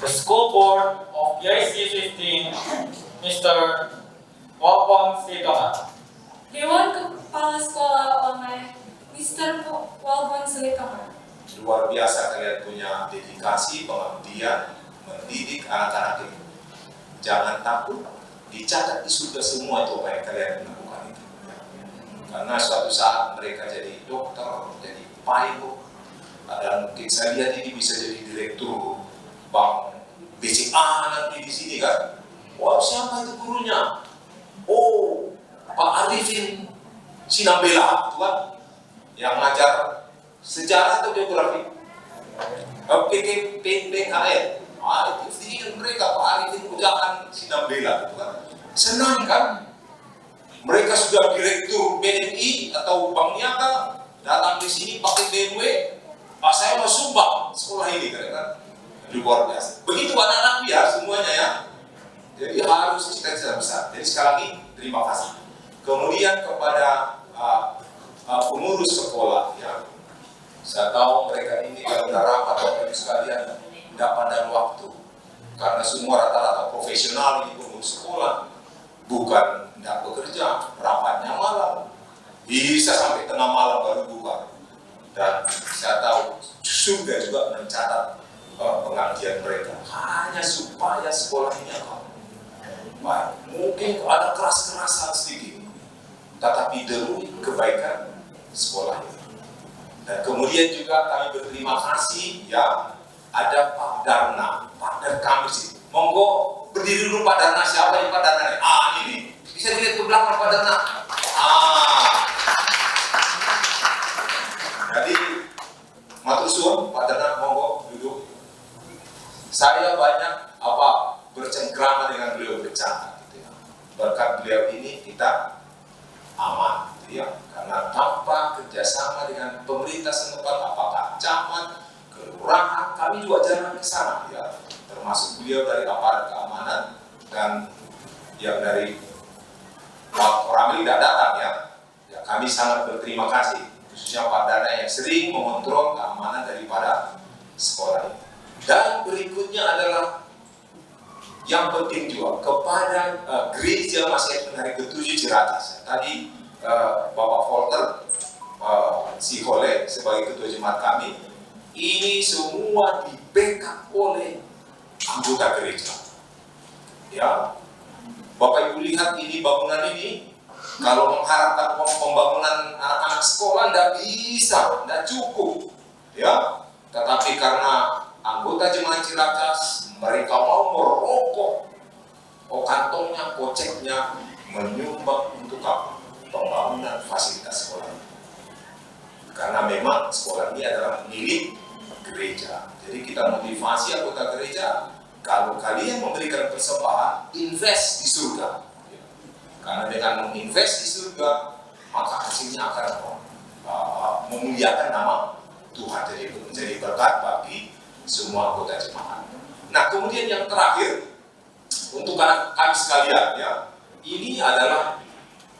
the school board of PIC 15, Mr. Walpon Sitoman. Dewan Kepala Sekolah oleh Mr. Walpon Sitoman. Luar biasa kalian punya dedikasi, pengabdian, mendidik anak-anak ini. Jangan takut, dicatat di surga semua itu apa yang kalian lakukan itu. Karena suatu saat mereka jadi dokter, jadi pilot, dan mungkin saya lihat ini bisa jadi direktur bank BCA nanti di sini kan. Wah, siapa itu gurunya? Oh, Pak Arifin Sinambela, itu kan, yang ngajar sejarah atau geografi? PKN. Itu sih mereka Pak Arifin Ujakan Sinambela, itu kan. Senang kan? Mereka sudah direktur BNI atau Bank Niaga, datang di sini pakai BMW. Pak, saya mau sumbang sekolah ini kan? Luar biasa. Begitu anak-anak ya semuanya ya. Jadi harus cita-cita besar. Jadi sekali lagi terima kasih. Kemudian kepada pengurus sekolah ya. Saya tahu mereka ini kalau udah rapat Bapak Ibu sekalian tidak pandang waktu. Karena semua rata-rata profesional ini pengurus sekolah. Bukan tidak bekerja, rapatnya malam. Bisa sampai tengah malam baru buka. Dan saya tahu surga juga mencatat pengabdian mereka hanya supaya sekolah ini baik. Mungkin ada keras-kerasan sedikit, tetapi demi kebaikan sekolah ini. Dan kemudian juga kami berterima kasih ya, ada Pak Darna, partner kami sih. Monggo berdiri dulu Pak Darna. Siapa yang Pak Darna? Ini bisa dilihat ke belakang Pak Darna. Jadi matur suwun Pak Darna, monggo duduk. Saya banyak bercengkrama dengan beliau bercanda gitu ya. Berkat beliau ini kita aman gitu ya. Karena tanpa kerjasama dengan pemerintah setempat, apakah camat, kelurahan, kami juga jarang ke sana ya. Termasuk beliau dari aparat keamanan dan yang dari Ramli tidak datang ya. Ya. Kami sangat berterima kasih, khususnya Pak Dana yang sering mengontrol keamanan daripada sekolah ini. Dan berikutnya adalah yang penting juga kepada gereja Masih Hari ke-7 Ciracas. Tadi Bapak Volter si Hole sebagai ketua jemaat kami, ini semua di backup oleh anggota gereja. Ya, Bapak Ibu lihat ini bangunan ini, kalau mengharapkan pembangunan anak-anak sekolah tidak bisa, tidak cukup. Ya, tetapi karena anggota jemaat Ciracas mereka mau merokok, kantongnya, koceknya menyumbang untuk pembangunan fasilitas sekolah. Karena memang sekolah ini adalah milik gereja. Jadi kita motivasi anggota gereja, kalau kalian memberikan persembahan, invest di surga. Karena dengan menginvest di surga, maka hasilnya akan memuliakan nama Tuhan. Jadi menjadi berkat bagi semua anggota jemaat. Nah, kemudian yang terakhir untuk anak kami sekalian ya, ini adalah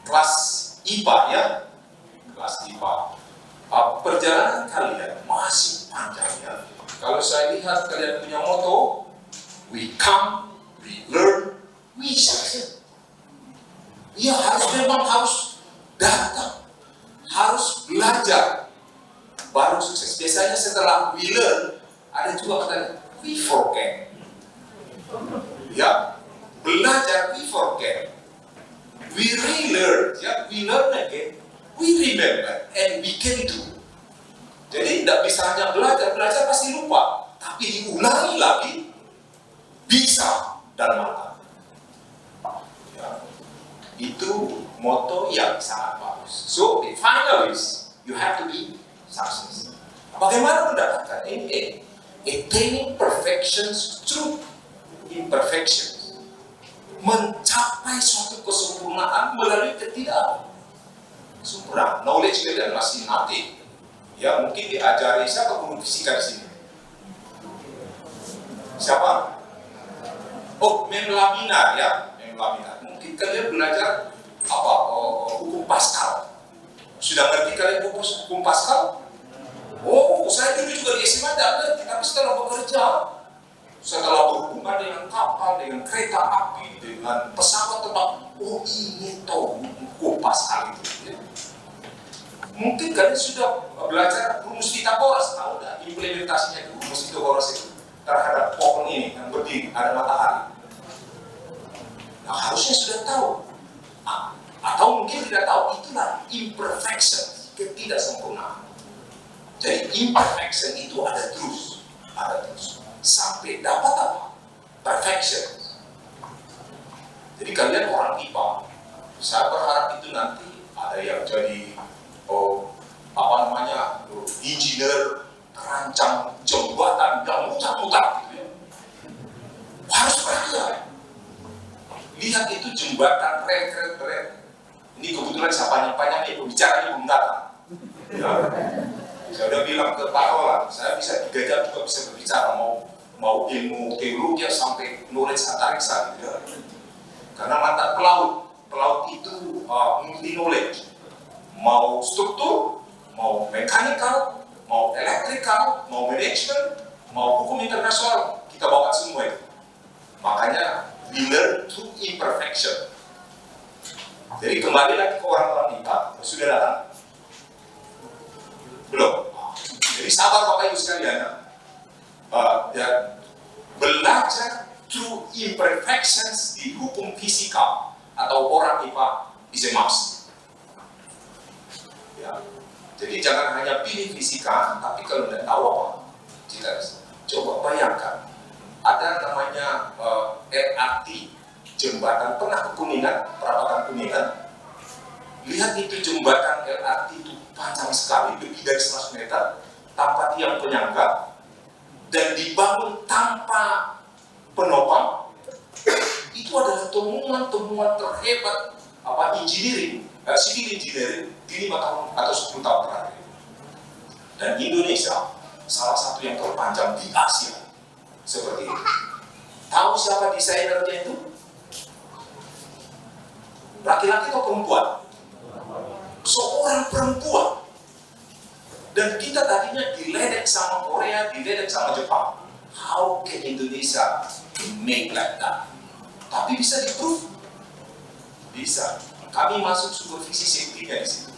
kelas IPA ya, kelas IPA. Perjalanan kalian masih panjang ya. Kalau saya lihat kalian punya moto, we come, we learn, we succeed. Ya memang harus datang, harus belajar, baru sukses. Biasanya setelah we learn, ada juga katanya we forget. Ya, belajar we forget. We relearn, ya, we learn again, we remember, and we can do. Jadi tidak bisa hanya belajar pasti lupa, tapi diulangi lagi, bisa dan mantap. Ya, itu moto yang sangat bagus. So the final is you have to be success. Bagaimana mendapatkan ini? Attaining perfections through imperfections. Mencapai suatu kesempurnaan melalui ketidaksempurnaan. Knowledge kalian masih nanti. Ya mungkin diajari siapa guru fisika di sini? Siapa? Oh, Memlaminar ya, Memlaminar. Mungkin kalian belajar hukum Pascal. Sudah ngerti kalian hukum Pascal? Oh, saya dulu juga di SMA tidak ngerti, tapi setelah bekerja, setelah berhubungan dengan kapal, dengan kereta api, dengan pesawat terbang. Oh ini toh, pas hal itu. Ya. Mungkin kalian sudah belajar rumus Pythagoras, tahu nggak implementasinya itu rumus Pythagoras itu terhadap pohon ini yang berdiri ada matahari. Nah harusnya sudah tahu, atau mungkin tidak tahu. Itulah imperfection, ketidaksempurnaan. Jadi imperfection itu ada terus, sampai dapat apa? Perfection. Jadi kalian orang IPA, saya berharap itu nanti ada yang jadi engineer terancang jembatan yang mutar-mutar gitu ya. Harus perhatian. Lihat itu jembatan rel. Ini kebetulan saya panjang nih, pembicaranya belum datang. Ya. Saya udah bilang ke Pak Roland, saya bisa 3 jam juga bisa berbicara, mau ilmu teologi sampai knowledge antariksa gitu ya. Karena mata pelaut itu multi knowledge, mau struktur, mau mechanical, mau electrical, mau management, mau hukum internasional, kita bawa semua itu. Makanya we learn through imperfection. Jadi kembali lagi ke orang-orang IPA, sudah datang? Belum? Jadi sabar Bapak Ibu sekalian, ya, belajar through imperfections di hukum fisika atau orang IPA is a must. Ya. Jadi jangan hanya pilih fisika, tapi kalau tidak tahu apa, kita coba bayangkan ada namanya LRT, jembatan pernah ke Kuningan, perapatan Kuningan. Lihat itu jembatan LRT itu panjang sekali, lebih dari 100 meter, tanpa tiang penyangga, dan dibangun tanpa penopang. Itu adalah temuan terhebat engineering, civil engineering di 5 tahun atau 10 tahun terakhir. Dan Indonesia salah satu yang terpanjang di Asia seperti itu. Tahu siapa desainernya itu? Laki-laki atau perempuan? Seorang perempuan. Dan kita tadinya diledek sama Korea, diledek sama Jepang. How can Indonesia make like that? Tapi bisa di-prove. Bisa. Kami masuk supervisi safety-nya di situ.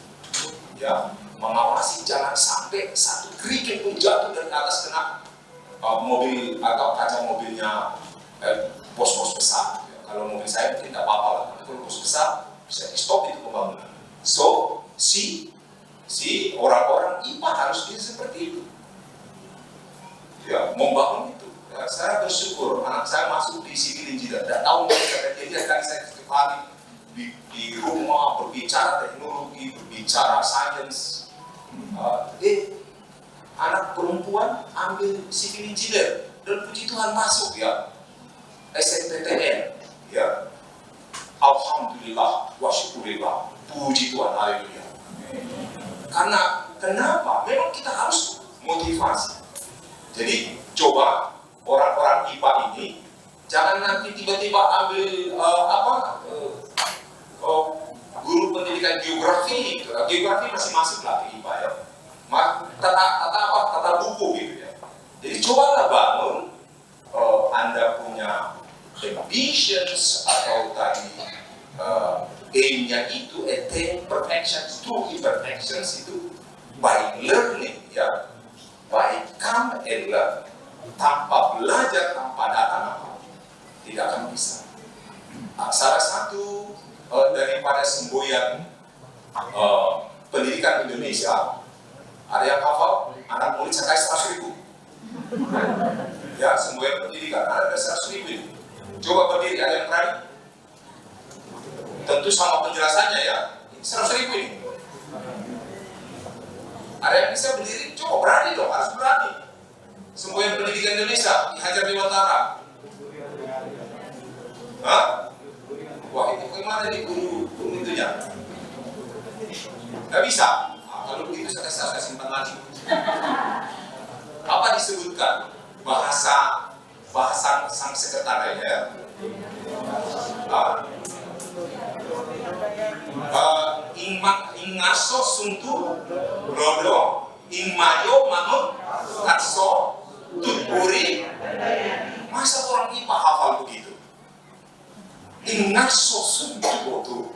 Ya, mengawasi jangan sampai satu kerikil pun jatuh dari atas kena mobil atau kaca mobilnya bos-bos besar. Ya, kalau mobil saya mungkin tidak apa-apa lah. Kalau bos besar bisa di-stop itu pembangunan. So, si orang-orang IPA harus bisa seperti itu. Ya, membangun itu. Ya, saya bersyukur anak saya masuk di civil engineer. Tidak tahu mereka jadi kali saya setiap hari di rumah berbicara teknologi, berbicara sains. Anak perempuan ambil civil engineer dan puji Tuhan masuk ya SNPTN ya. Alhamdulillah wa syukurillah, puji Tuhan, haleluya. Karena kenapa? Memang kita harus motivasi. Jadi coba orang-orang IPA ini jangan nanti tiba-tiba ambil guru pendidikan geografi. Geografi masih masuk lah di IPA ya. Tata buku gitu ya. Jadi cobalah bangun Anda punya ambitions atau tadi aim-nya itu attain perfection through imperfections itu by learning ya, by come and learn. Tanpa belajar, tanpa datang tidak akan bisa. Salah satu daripada semboyan pendidikan Indonesia, ada yang hafal anak murid saya 100.000. Ya, semboyan pendidikan ada 100.000. Coba berdiri, ada yang berani? Tentu sama penjelasannya ya, 100.000 ini. Ada yang bisa berdiri? Coba berani dong, harus berani. Semboyan pendidikan Indonesia, Ki Hajar Dewantara. Hah? Wah, itu gimana nih guru itunya? Gak bisa. Kalau begitu saya simpan lagi. Apa disebutkan? Bahasa sang sekretariat ya. Ingaso suntu rodo ingmayo manut katso tuturi. Masa orang IPA Ingaso suntuboto,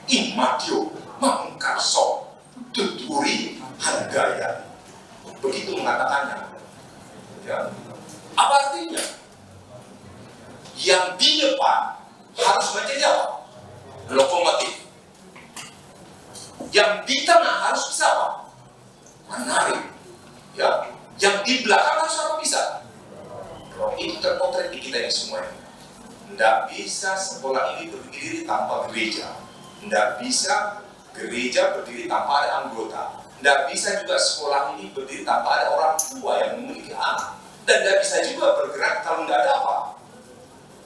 imatio, mangkarso, tuturi, hargaya. Begitu mengatakannya. Ya. Apa artinya? Yang di depan harus menjadi apa? Lokomotif. Yang di tengah harus bisa apa? Menarik. Ya. Yang di belakang harus apa bisa? Itu terpotret di kita ini semuanya. Tidak bisa sekolah ini berdiri tanpa gereja. Tidak bisa gereja berdiri tanpa ada anggota. Tidak bisa juga sekolah ini berdiri tanpa ada orang tua yang memiliki anak. Dan tidak bisa juga bergerak kalau tidak ada apa?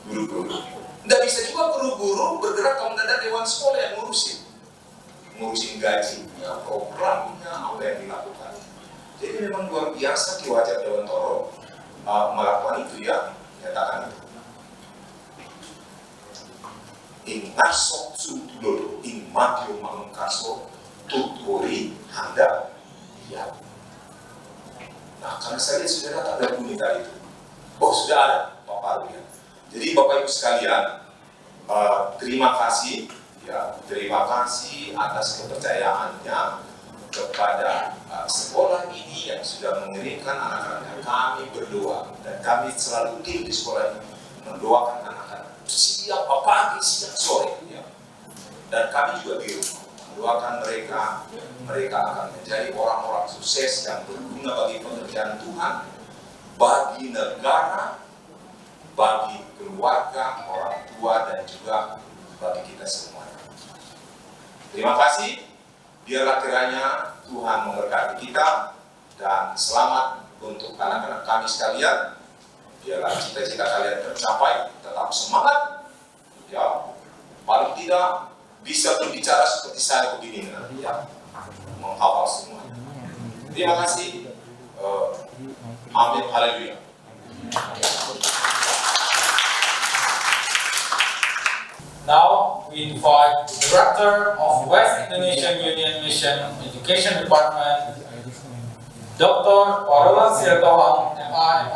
Guru-guru. Tidak bisa juga guru-guru bergerak kalau tidak ada dewan sekolah yang ngurusin gajinya, programnya, apa yang dilakukan. Jadi memang luar biasa Ki Wajah Dewantoro melakukan itu ya, nyatakan itu. Ing nasok suntulodo, ing matio mangkaso, tuturi handa ya. Nah, karena saya lihat sudah datang dari bunyi tadi itu. Oh, sudah ada Bapak ya. Jadi Bapak Ibu sekalian, terima kasih ya, terima kasih atas kepercayaannya kepada sekolah ini yang sudah mengirimkan anak-anak kami berdoa, dan kami selalu tim di sekolah ini mendoakan anak-anak siang pagi, siang sore ya. Dan kami juga di rumah mendoakan mereka akan menjadi orang-orang sukses yang berguna bagi pekerjaan Tuhan, bagi negara, bagi keluarga, orang tua, dan juga bagi kita semua. Terima kasih. Biarlah kiranya Tuhan memberkati kita, dan selamat untuk anak-anak kami sekalian. Biarlah cita-cita kalian tercapai, tetap semangat. Ya, paling tidak bisa berbicara seperti saya begini nanti ya, menghafal semua. Terima kasih. Amin. Haleluya. Now we invite the Director of West Indonesian Union Mission Education Department, Dr. Parolan Siatohang, MA.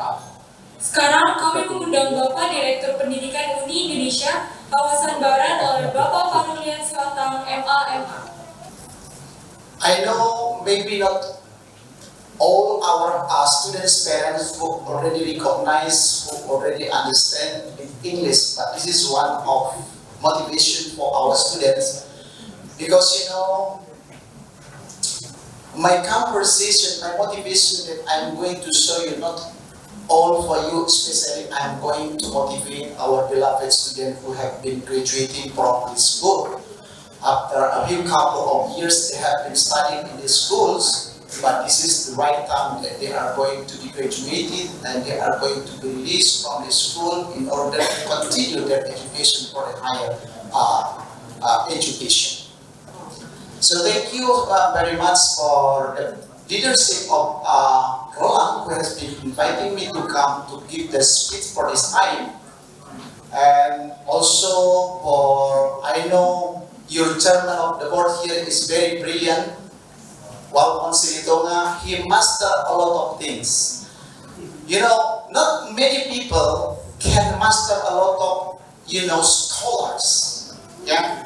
Sekarang kami mengundang Bapak Direktur Pendidikan Uni Indonesia Kawasan Barat oleh Bapak Parolan Siatohang, MA. I know maybe not all our students, parents who already recognize, who already understand English, but this is one of motivation for our students, because my conversation, my motivation that I'm going to show you, not all for you, especially I'm going to motivate our beloved students who have been graduating from this school. After a few couple of years they have been studying in the schools, but this is the right time that they are going to be graduated and they are going to be released from the school in order to continue their education for a higher education. So thank you very much for the leadership of Roland, who has been inviting me to come to give the speech for this time. And also for, I know your chairman of the board here is very brilliant, Walpon Silitonga. He mastered a lot of things. Not many people can master a lot of, scholars. Yeah.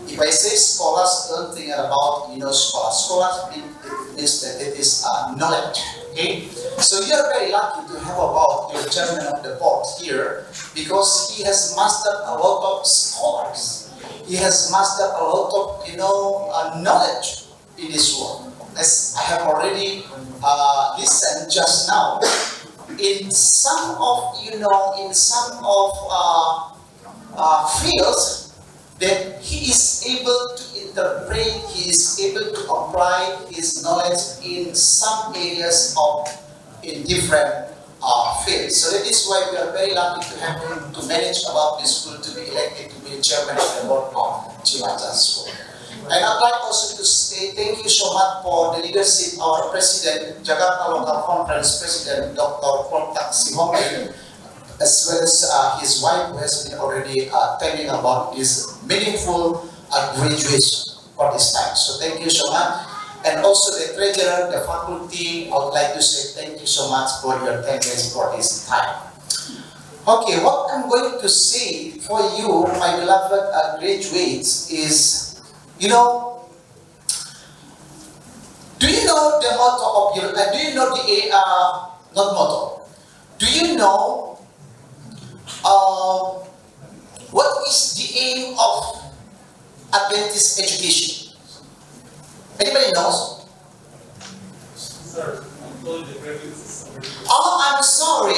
If I say scholars, don't think about, scholars. Scholars means that it is knowledge. Okay. So you are very lucky to have about your chairman of the board here, because he has mastered a lot of scholars. He has mastered a lot of, knowledge in this world. As I have already listened just now, in some of fields that he is able to interpret, he is able to apply his knowledge in some areas in different fields. So that is why we are very lucky to have him to manage about this school, to be elected to be chairman of the board of Cilaca School. And I'd like also to say thank you so much for the leadership, our President, Jakarta Local Conference President, Dr. Poltak Sihongin, as well as his wife, who has been already telling about this meaningful graduation for this time. So thank you so much. And also the treasurer, the faculty, I would like to say thank you so much for your attendance for this time. Okay, what I'm going to say for you, my beloved graduates, is, you know, do you know the motto of your, do you know the, not motto, do you know what is the aim of Adventist education? Anybody knows? Sir, I'm told the preference is Oh, I'm sorry.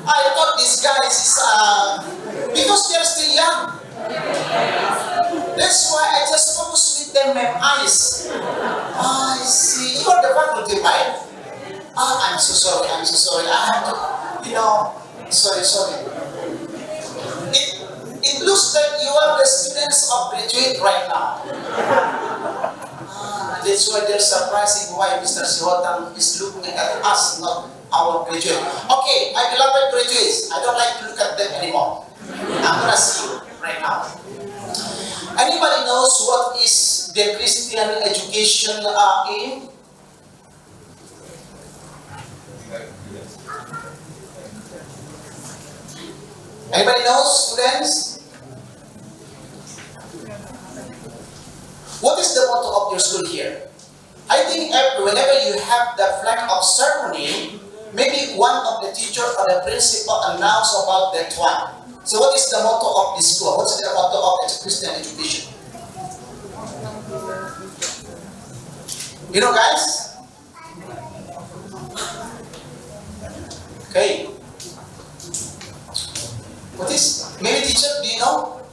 I thought these guys is, because they're still young. That's why I just focus with them my eyes. I see. You're the faculty, right? I'm so sorry. I have to, sorry. It looks like you are the students of graduate right now. That's why they're surprising why Mr. Sihotan is looking at us, not our graduate. Okay, my beloved graduates, I don't like to look at them anymore. I'm gonna see you right now. Anybody knows what is the Christian education aim? Anybody knows, students? What is the motto of your school here? I think whenever you have the flag of ceremony, maybe one of the teacher or the principal announce about that one. So what is the motto of this school? What's the motto of Christian education? You know, guys? Okay. What is, maybe teacher, do you know?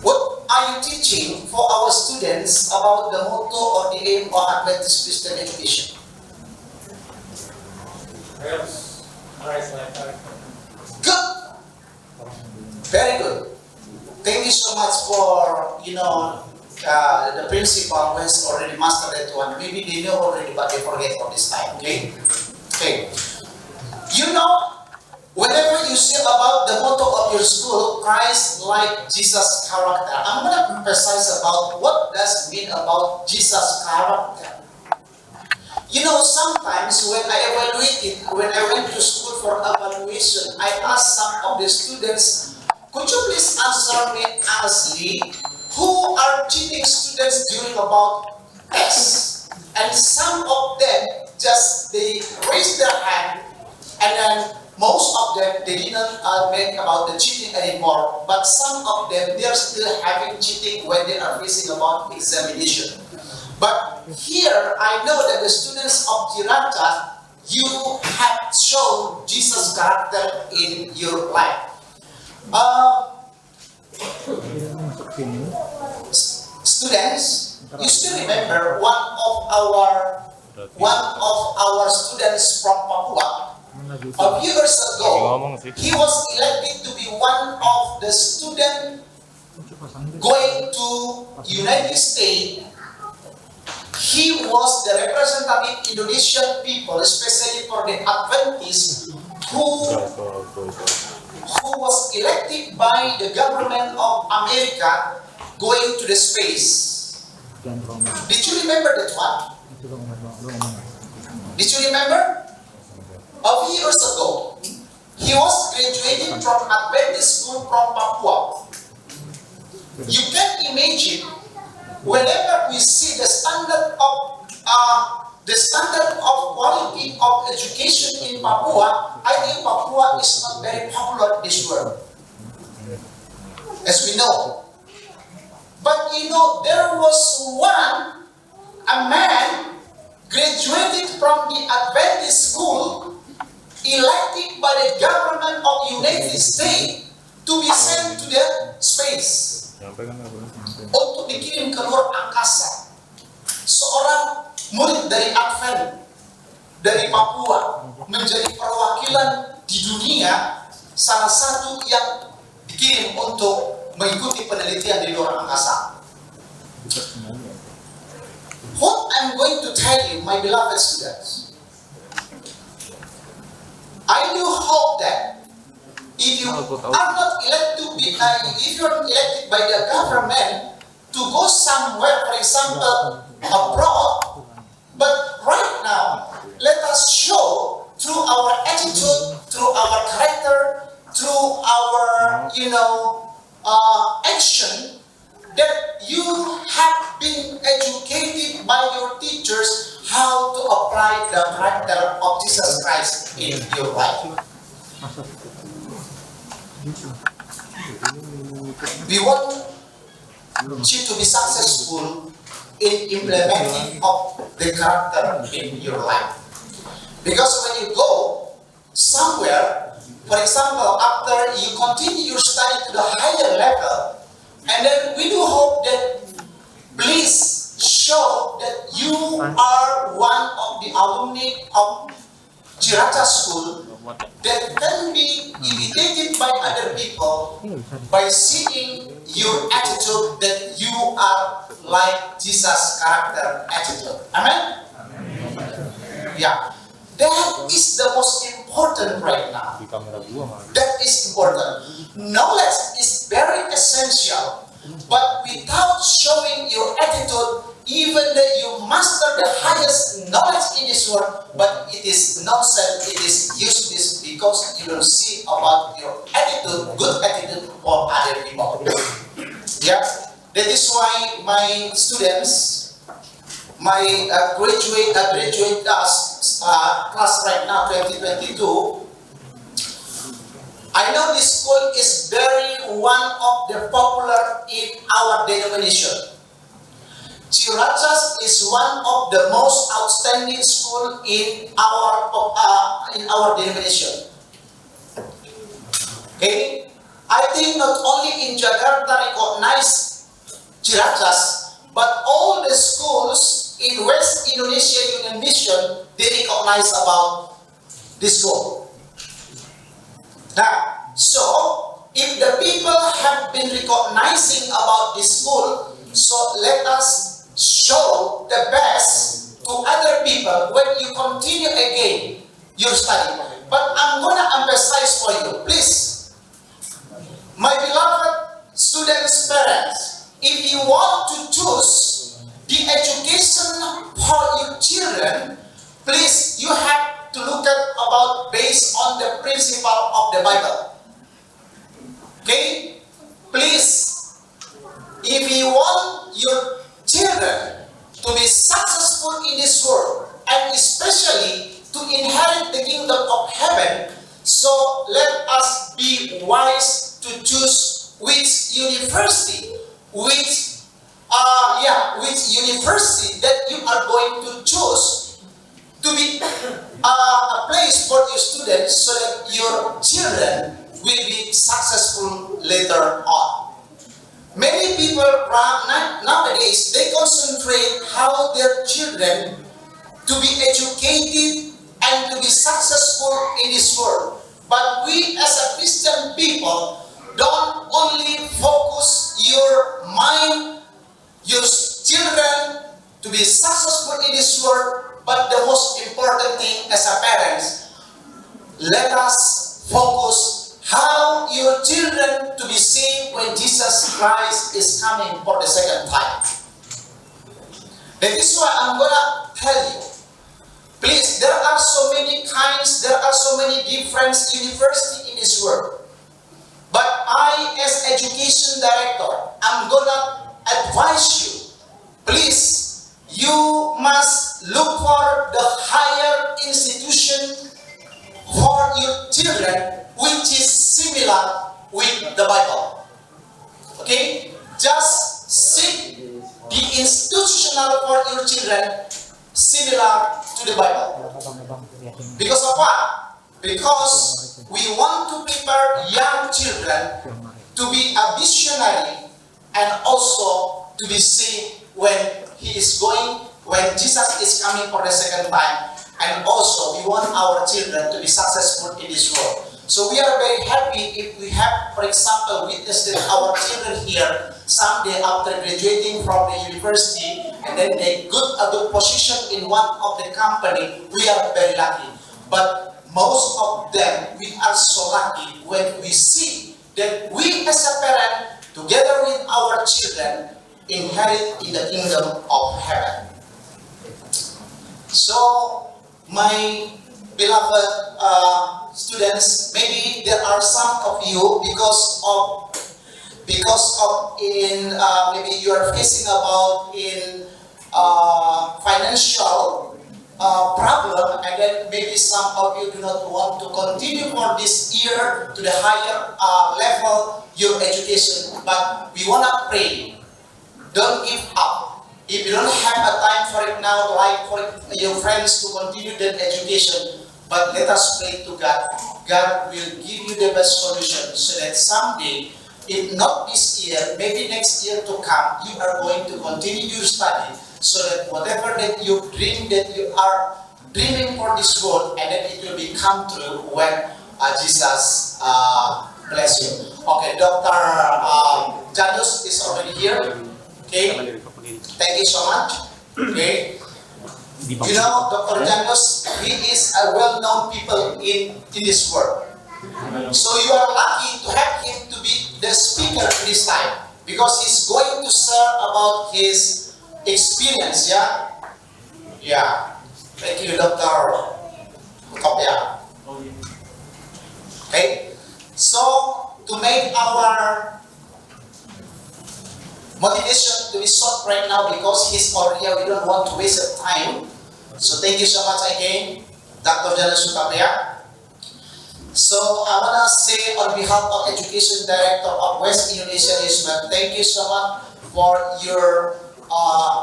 What are you teaching for our students about the motto or the aim of Adventist Christian education? perhaps Christ like that. Good. Very good. Thank you so much for, the principal who has already mastered that one. Maybe they know already, but they forget for this time, okay? Okay. You know, whenever you say about the motto of your school, Christ like Jesus character, I'm going to emphasize about what does it mean about Jesus character. You know, sometimes when I went to school for evaluation, I asked some of the students, could you please answer me honestly, who are cheating students during about X? And some of them they raised their hand, and then most of them, they didn't make about the cheating anymore, but some of them, they are still having cheating when they are facing about examination. But here, I know that the students of Tiranta, you have shown Jesus' character in your life. Students, you still remember one of our students from Papua. A few years ago, he was elected to be one of the students going to United States. He was the representative Indonesian people, especially for the Adventists, who was elected by the government of America going to the space. Did you remember that one? Did you remember? A few years ago, he was graduating from Adventist school from Papua. You can imagine, whenever we see the standard of quality of education in Papua, I think Papua is not very popular in this world, as we know. But there was a man graduated from the Adventist school, elected by the government of United States to be sent to the space untuk dikirim ke luar angkasa. Seorang murid dari Advent dari Papua menjadi perwakilan di dunia, salah satu yang dikirim untuk mengikuti penelitian di luar angkasa. What I'm going to tell you, my beloved students, I do hope that if you are not elected if you are elected by the government to go somewhere, for example, abroad, but right now, let us show through our attitude, through action that you have been educated by your teachers how to apply the character of Jesus Christ in your life. We want you to be successful in implementing of the character in your life. Because when you go somewhere, for example, after you continue your study to the higher level, and then we do hope that please show that you are one of the alumni of Chiracha School that can be imitated by other people by seeing your attitude that you are like Jesus' character attitude. Amen? Yeah. That is the most important right now. That is important. Knowledge is very essential, but without showing your attitude, even that you master the highest knowledge in this world, but it is nonsense, it is useless because you don't see about your attitude, good attitude for other people. Yeah, that is why my students, my graduate class right now, 2022, I know this school is very one of the popular in our denomination. Chirachas is one of the most outstanding school in our denomination. Okay, I think not only in Jakarta recognize Chirachas, but all the schools in West Indonesia Union Mission, they recognize about this school. Now, so if the people have been recognizing about this school, so let us show the best to other people when you continue again your study. But I'm gonna emphasize for you, please, my beloved students, parents, if you want to choose the education for your children, please, you have to look at about based on the principle of the Bible. Okay? Please, if you want your children to be successful in this world, and especially to inherit the kingdom of heaven, so let us be wise to choose which university, which university that you are going to choose to be a place for your students, so that your children will be successful later on. Many people nowadays, they concentrate how their children to be educated and to be successful in this world. But we as a Christian people don't only focus your mind, your children to be successful in this world, but the most important thing as a parents, let us focus how your children to be saved when Jesus Christ is coming for the second time. That is why I'm gonna tell you, please, there are so many kinds, there are so many different universities in this world. But I, as education director, I'm gonna advise you, please, you must look for the higher institution for your children, which is similar with the Bible. Okay? Just seek the institutional for your children similar to the Bible. Because of what? Because we want to prepare young children to be a visionary and also to be saved when when Jesus is coming for the second time. And also we want our children to be successful in this world. So we are very happy if we have, for example, witnessed that our children here someday after graduating from the university and then they get a good position in one of the company. We are very lucky. But most of them, we are so lucky when we see that we as a parent, together with our children, inherit in the kingdom of heaven. So, my beloved students, maybe there are some of you because of in maybe you are facing about in financial problem, and then maybe some of you do not want to continue for this year to the higher level your education. But we wanna pray. Don't give up. If you don't have a time for it now, like for your friends to continue their education, but let us pray to God. God will give you the best solution so that someday, if not this year, maybe next year to come, you are going to continue your study so that whatever that you dream that you are dreaming for this world, and then it will become true when Jesus bless you. Okay, Dr. Janus is already here. Okay, thank you so much. Okay, you know, Dr. Janus, he is a well-known people in this world. So you are lucky to have him to be the speaker this time, because he's going to share about his experience. Yeah. Thank you, Dr. Kopya. Okay. So to make our motivation to be short right now, because he's already here, we don't want to waste the time. So thank you so much again, Dr. Janus Kopya. So I want to say on behalf of Education Director of West Indonesia Isman, thank you so much for your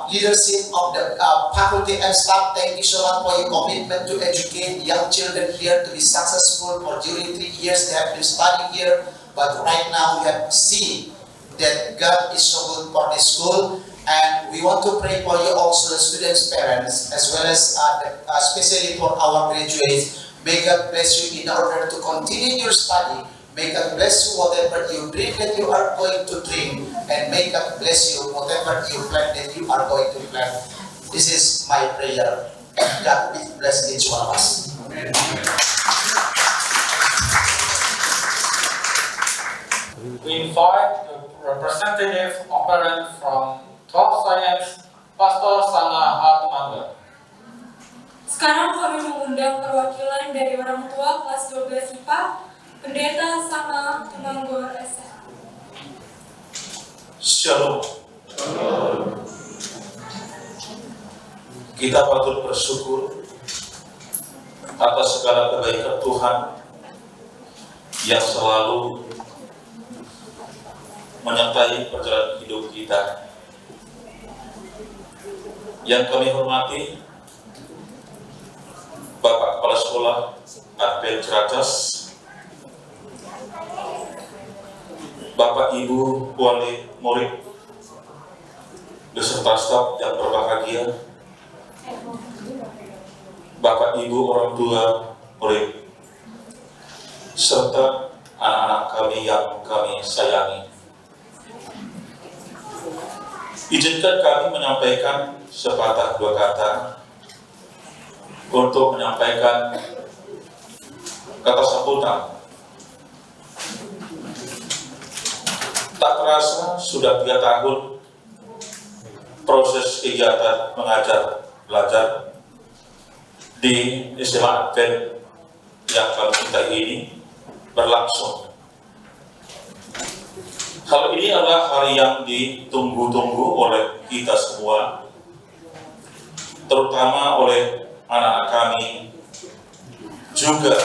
leadership of the faculty and staff. Thank you so much for your commitment to educate young children here to be successful. For during 3 years they have been studying here, but right now we have seen that God is so good for this school, and we want to pray for you also, the students' parents, as well as especially for our graduates. May God bless you in order to continue your study. May God bless you whatever you dream that you are going to dream, and may God bless you whatever you plan that you are going to plan. This is my prayer. God bless each one of us. Amen. We invite the representative of parents from 12 Science, Pastor Sana Hatmanda. Sekarang kami mengundang perwakilan dari orang tua kelas 12 IPA, Pendeta Sama Tumanggor SH. Shalom. Kita patut bersyukur atas segala kebaikan Tuhan yang selalu menyertai perjalanan hidup kita. Yang kami hormati Bapak Kepala Sekolah Advent Ciracas, Bapak Ibu Wali Murid, beserta staf yang berbahagia, Bapak Ibu orang tua murid, serta anak-anak kami yang kami sayangi. Izinkan kami menyampaikan sepatah dua kata untuk menyampaikan kata sambutan. Tak terasa sudah 3 tahun proses kegiatan mengajar belajar di SMA Advent yang kami cintai ini berlangsung. Hal ini adalah hari yang ditunggu-tunggu oleh kita semua, terutama oleh anak-anak kami, juga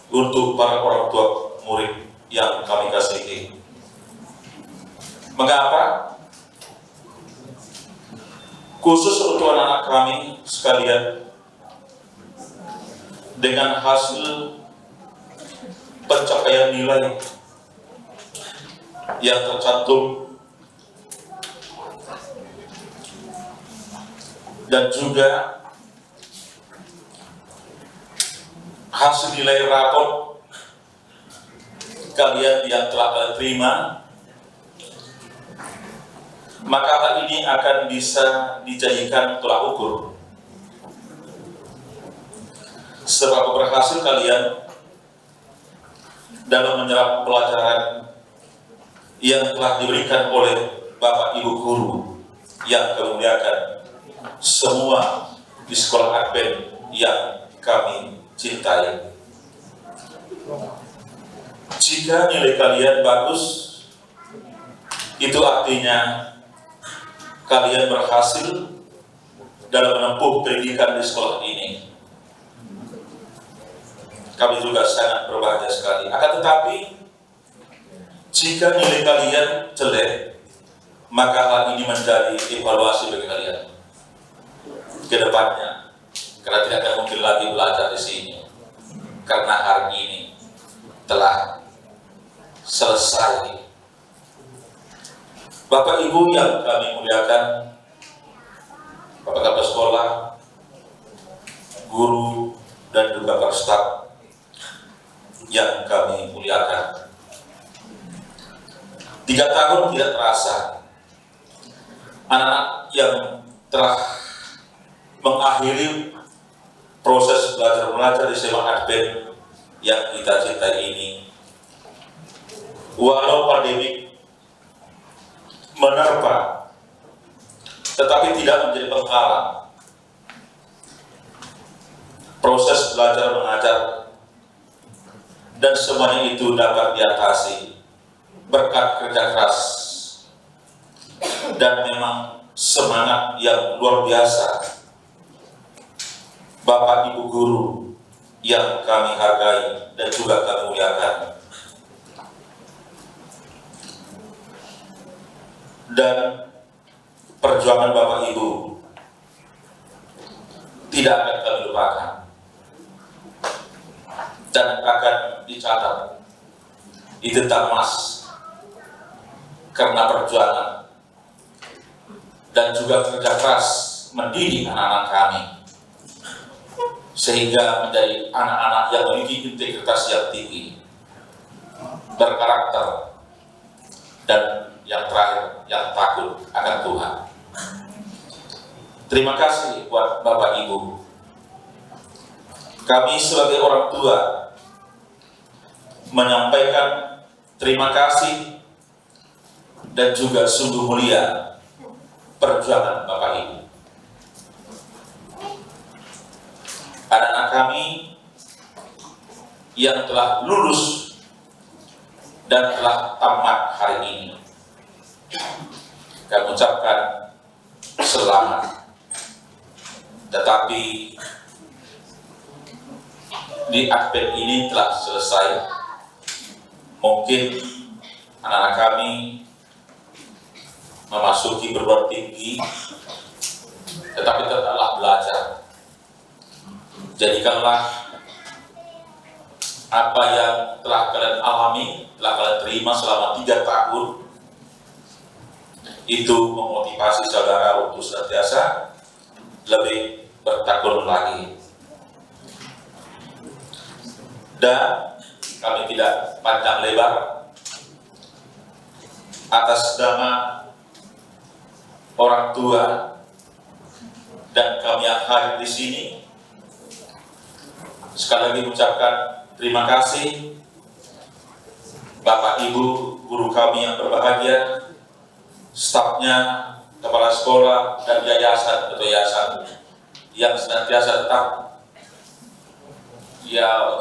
untuk para orang tua murid yang kami kasihi. Mengapa? Khusus untuk anak-anak kami sekalian, dengan hasil pencapaian nilai yang tercantum dan juga hasil nilai rapor kalian yang telah kalian terima, maka hal ini akan bisa dijadikan tolak ukur seberapa berhasil kalian dalam menyerap pelajaran yang telah diberikan oleh Bapak Ibu Guru yang kami muliakan, semua di sekolah Advent yang kami cintai. Jika nilai kalian bagus, itu artinya kalian berhasil dalam menempuh pendidikan di sekolah ini. Kami juga sangat berbahagia sekali. Akan tetapi, jika nilai kalian jelek, maka hal ini menjadi evaluasi bagi kalian ke depannya. Karena tidak akan mungkin lagi belajar di sini. Karena hari ini telah selesai. Bapak Ibu yang kami muliakan, Bapak Kepala Sekolah, guru, dan juga para staf yang kami muliakan. 3 tahun tidak terasa. Anak-anak yang telah mengakhiri proses belajar mengajar di SMA Advent yang kita cintai ini, walau pandemi menerpa, tetapi tidak menjadi penghalang. Proses belajar mengajar dan semuanya itu dapat diatasi berkat kerja keras dan memang semangat yang luar biasa Bapak Ibu guru yang kami hargai dan juga kami muliakan. Dan perjuangan Bapak Ibu tidak akan kami lupakan dan akan dicatat di Tinta Emas karena perjuangan dan juga kerja keras mendidik anak-anak kami sehingga menjadi anak-anak yang memiliki integritas yang tinggi, berkarakter, dan yang terakhir, yang takut akan Tuhan. Terima kasih buat Bapak Ibu. Kami sebagai orang tua menyampaikan terima kasih dan juga sungguh mulia perjuangan Bapak Ibu. Anak-anak kami yang telah lulus dan telah tamat hari ini, kami ucapkan selamat. Tetapi di Advent ini telah selesai. Mungkin anak-anak kami memasuki perguruan tinggi, tetapi tetaplah belajar. Jadikanlah apa yang telah kalian alami, telah kalian terima selama 3 tahun, itu memotivasi saudara untuk senantiasa lebih bertekun lagi. Dan kami tidak panjang lebar, atas nama orang tua dan kami yang hadir di sini, sekali lagi mengucapkan terima kasih Bapak Ibu guru kami yang berbahagia, stafnya, kepala sekolah, dan yayasan yang senantiasa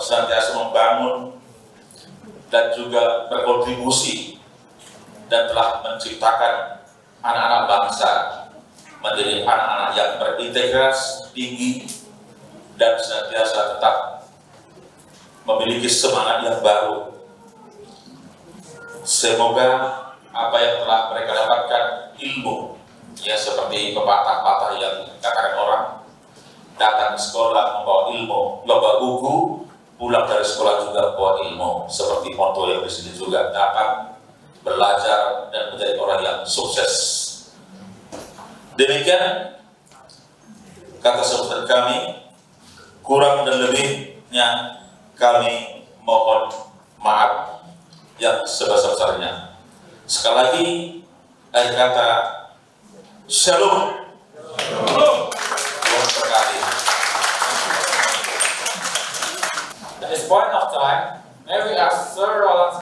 senantiasa membangun dan juga berkontribusi dan telah menciptakan anak-anak bangsa menjadi anak-anak yang berintegritas tinggi dan senantiasa tetap memiliki semangat yang baru. Semoga apa yang telah mereka dapatkan, ilmu, ya seperti pepatah-patah yang dikatakan orang, datang ke sekolah membawa ilmu, membawa buku, pulang dari sekolah juga bawa ilmu. Seperti motto yang di sini juga, dapat belajar dan menjadi orang yang sukses. Demikian kata sebutan kami. Kurang dan lebihnya kami mohon maaf yang sebesar-besarnya. Sekali lagi, akhir kata, Shalom. At this point of time, may we ask Sir Roland